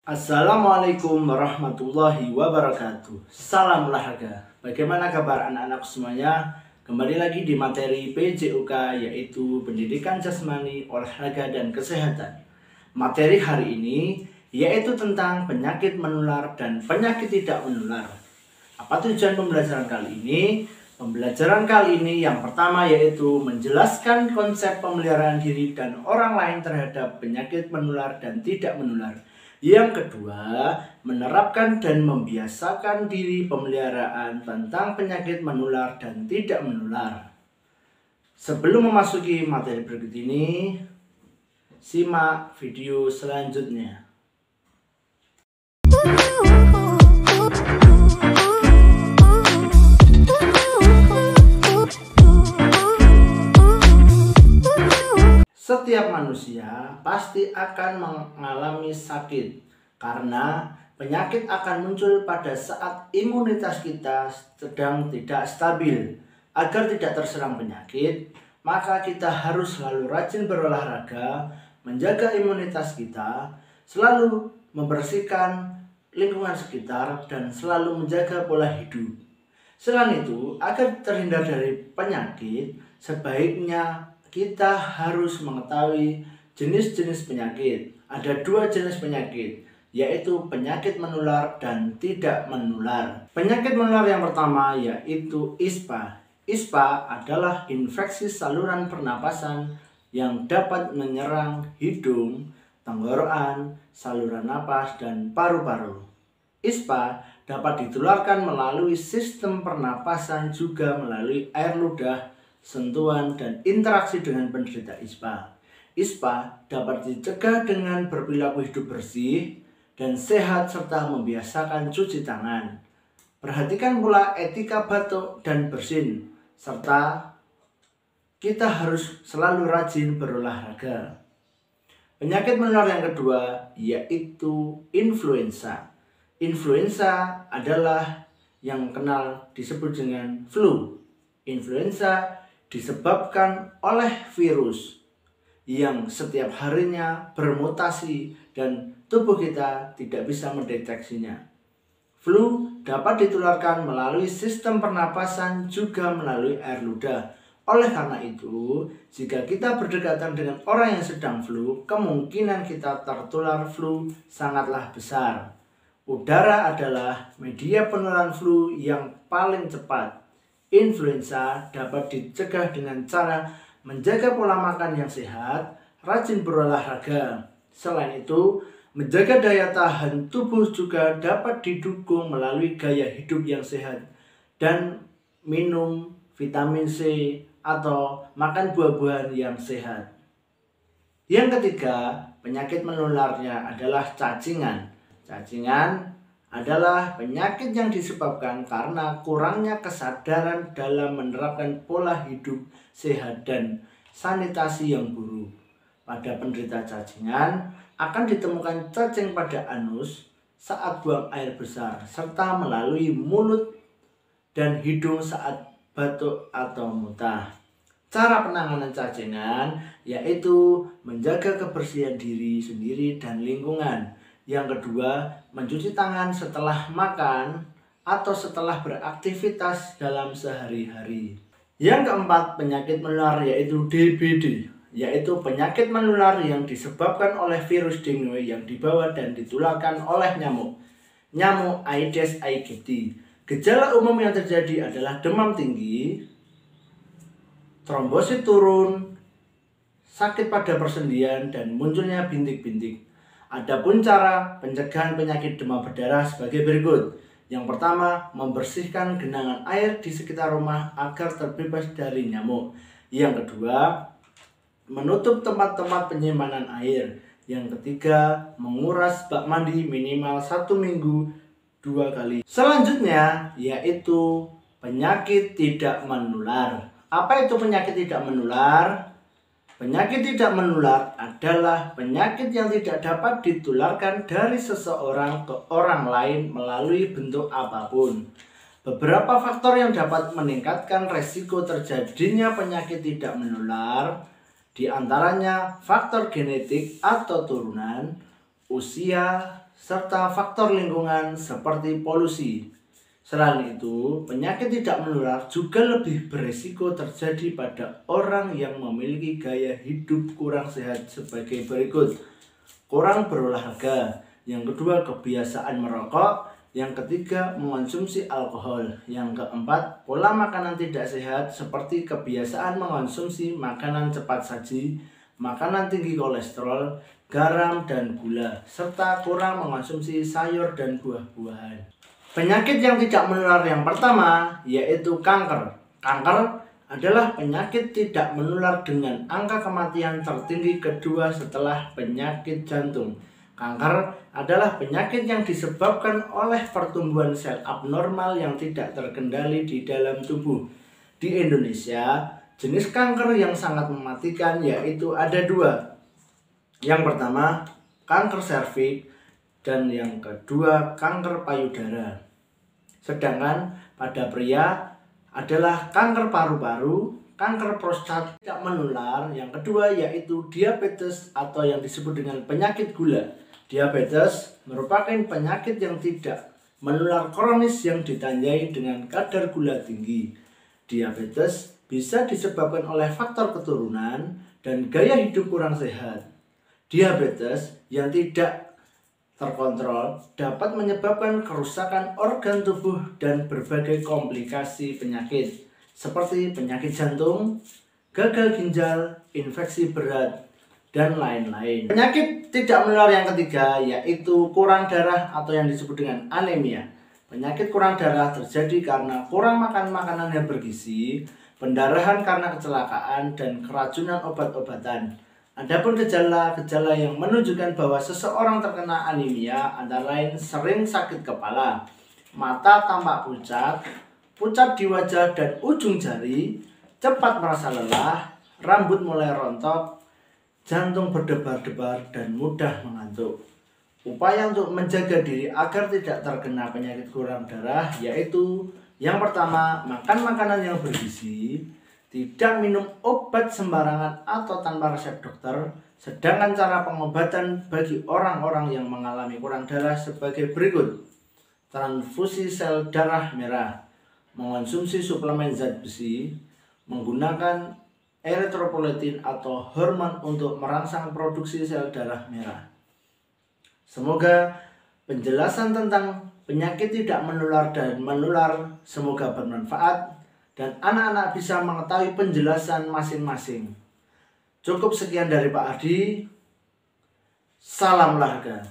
Assalamualaikum warahmatullahi wabarakatuh. Salam olahraga. Bagaimana kabar anak-anak semuanya? Kembali lagi di materi PJOK, yaitu Pendidikan Jasmani, Olahraga dan Kesehatan. Materi hari ini yaitu tentang penyakit menular dan penyakit tidak menular. Apa tujuan pembelajaran kali ini? Pembelajaran kali ini yang pertama yaitu menjelaskan konsep pemeliharaan diri dan orang lain terhadap penyakit menular dan tidak menular. Yang kedua, menerapkan dan membiasakan diri pemeliharaan tentang penyakit menular dan tidak menular. Sebelum memasuki materi berikut ini, simak video selanjutnya. Setiap manusia pasti akan mengalami sakit karena penyakit akan muncul pada saat imunitas kita sedang tidak stabil. Agar tidak terserang penyakit, maka kita harus selalu rajin berolahraga, menjaga imunitas kita, selalu membersihkan lingkungan sekitar, dan selalu menjaga pola hidup. Selain itu, agar terhindar dari penyakit, sebaiknya kita harus mengetahui jenis-jenis penyakit. Ada dua jenis penyakit, yaitu penyakit menular dan tidak menular. Penyakit menular yang pertama yaitu ISPA. ISPA adalah infeksi saluran pernapasan yang dapat menyerang hidung, tenggorokan, saluran napas, dan paru-paru. ISPA dapat ditularkan melalui sistem pernapasan, juga melalui air ludah, sentuhan, dan interaksi dengan penderita ISPA. ISPA dapat dicegah dengan berperilaku hidup bersih dan sehat serta membiasakan cuci tangan. Perhatikan pula etika batuk dan bersin, serta kita harus selalu rajin berolahraga. Penyakit menular yang kedua yaitu influenza. Influenza adalah yang disebut dengan flu. Influenza disebabkan oleh virus yang setiap harinya bermutasi dan tubuh kita tidak bisa mendeteksinya. Flu dapat ditularkan melalui sistem pernapasan, juga melalui air ludah. Oleh karena itu, jika kita berdekatan dengan orang yang sedang flu, kemungkinan kita tertular flu sangatlah besar. Udara adalah media penularan flu yang paling cepat. Influenza dapat dicegah dengan cara menjaga pola makan yang sehat, rajin berolahraga. Selain itu, menjaga daya tahan tubuh juga dapat didukung melalui gaya hidup yang sehat dan minum vitamin C atau makan buah-buahan yang sehat. Yang ketiga, penyakit menularnya adalah cacingan. Cacingan adalah penyakit yang disebabkan karena kurangnya kesadaran dalam menerapkan pola hidup sehat dan sanitasi yang buruk. Pada penderita cacingan akan ditemukan cacing pada anus saat buang air besar, serta melalui mulut dan hidung saat batuk atau muntah. Cara penanganan cacingan yaitu menjaga kebersihan diri sendiri dan lingkungan. Yang kedua, mencuci tangan setelah makan atau setelah beraktivitas dalam sehari-hari. Yang keempat, penyakit menular yaitu DBD, yaitu penyakit menular yang disebabkan oleh virus dengue yang dibawa dan ditularkan oleh nyamuk Aedes aegypti. Gejala umum yang terjadi adalah demam tinggi, trombosit turun, sakit pada persendian, dan munculnya bintik-bintik. Adapun cara pencegahan penyakit demam berdarah sebagai berikut. Yang pertama, membersihkan genangan air di sekitar rumah agar terbebas dari nyamuk. Yang kedua, menutup tempat-tempat penyimpanan air. Yang ketiga, menguras bak mandi minimal 1 minggu 2 kali. Selanjutnya yaitu penyakit tidak menular. Apa itu penyakit tidak menular? Penyakit tidak menular adalah penyakit yang tidak dapat ditularkan dari seseorang ke orang lain melalui bentuk apapun. Beberapa faktor yang dapat meningkatkan resiko terjadinya penyakit tidak menular, di antaranya faktor genetik atau turunan, usia, serta faktor lingkungan seperti polusi. Selain itu, penyakit tidak menular juga lebih beresiko terjadi pada orang yang memiliki gaya hidup kurang sehat sebagai berikut. Kurang berolahraga. Yang kedua, kebiasaan merokok. Yang ketiga, mengonsumsi alkohol. Yang keempat, pola makanan tidak sehat seperti kebiasaan mengonsumsi makanan cepat saji, makanan tinggi kolesterol, garam dan gula, serta kurang mengonsumsi sayur dan buah-buahan. Penyakit yang tidak menular yang pertama yaitu kanker. Kanker adalah penyakit tidak menular dengan angka kematian tertinggi kedua setelah penyakit jantung. Kanker adalah penyakit yang disebabkan oleh pertumbuhan sel abnormal yang tidak terkendali di dalam tubuh. Di Indonesia, jenis kanker yang sangat mematikan yaitu ada dua. Yang pertama, kanker serviks, dan yang kedua, kanker payudara. Sedangkan pada pria adalah kanker paru-paru, kanker prostat tidak menular. Yang kedua yaitu diabetes atau yang disebut dengan penyakit gula. Diabetes merupakan penyakit yang tidak menular kronis yang ditandai dengan kadar gula tinggi. Diabetes bisa disebabkan oleh faktor keturunan dan gaya hidup kurang sehat. Diabetes yang tidak terkontrol dapat menyebabkan kerusakan organ tubuh dan berbagai komplikasi penyakit seperti penyakit jantung, gagal ginjal, infeksi berat, dan lain-lain. Penyakit tidak menular yang ketiga yaitu kurang darah atau yang disebut dengan anemia. Penyakit kurang darah terjadi karena kurang makan makanan yang bergizi, pendarahan karena kecelakaan, dan keracunan obat-obatan. Adapun gejala-gejala yang menunjukkan bahwa seseorang terkena anemia antara lain sering sakit kepala, mata tampak pucat, pucat di wajah dan ujung jari, cepat merasa lelah, rambut mulai rontok, jantung berdebar-debar, dan mudah mengantuk. Upaya untuk menjaga diri agar tidak terkena penyakit kurang darah yaitu yang pertama, makan makanan yang bergizi, tidak minum obat sembarangan atau tanpa resep dokter. Sedangkan cara pengobatan bagi orang-orang yang mengalami kurang darah sebagai berikut: transfusi sel darah merah, mengonsumsi suplemen zat besi, menggunakan eritropoietin atau hormon untuk merangsang produksi sel darah merah. Semoga penjelasan tentang penyakit tidak menular dan menular semoga bermanfaat dan anak-anak bisa mengetahui penjelasan masing-masing. Cukup sekian dari Pak Ardi. Salam olahraga.